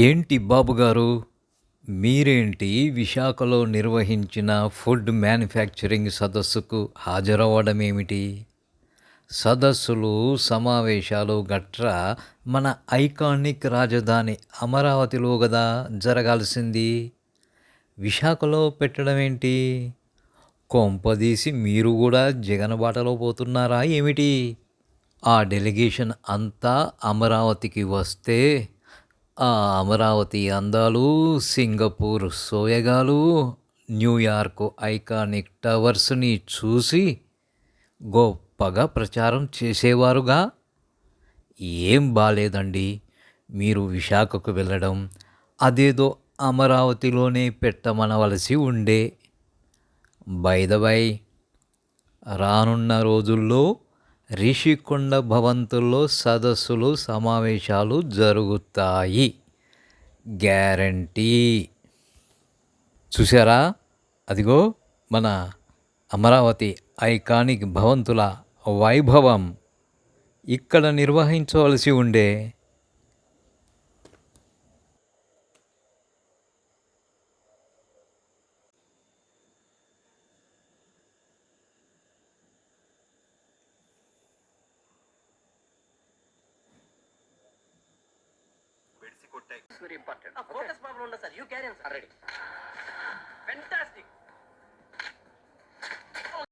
ఏంటి బాబు గారు, మీరేంటి విశాఖలో నిర్వహించిన ఫుడ్ మ్యానుఫ్యాక్చరింగ్ సదస్సుకు హాజరవ్వడమేమిటి? సదస్సులు, సమావేశాలు గట్రా మన ఐకానిక్ రాజధాని అమరావతిలో గదా జరగాల్సింది. విశాఖలో పెట్టడమేంటి? కొంపదీసి మీరు కూడా జగన్ బాటలో పోతున్నారా ఏమిటి? ఆ డెలిగేషన్ అంతా అమరావతికి వస్తే ఆ అమరావతి అందాలు, సింగపూర్ సోయగాలు, న్యూయార్క్ ఐకానిక్ టవర్స్ని చూసి గొప్పగా ప్రచారం చేసేవారుగా. ఏం బాలేదండి మీరు విశాఖకు వెళ్ళడం. అదేదో అమరావతిలోనే పెట్టమనవలసి ఉండే. బై ద బై, రానున్న రోజుల్లో రిషికొండ భవంతుల్లో సదస్సులు, సమావేశాలు జరుగుతాయి, గ్యారంటీ. చూసారా, అదిగో మన అమరావతి ఐకానిక్ భవంతుల వైభవం ఇక్కడ నిర్వహించవలసి ఉండే. Very important. Focus problem, sir. You carry on, sir. Ready. Fantastic.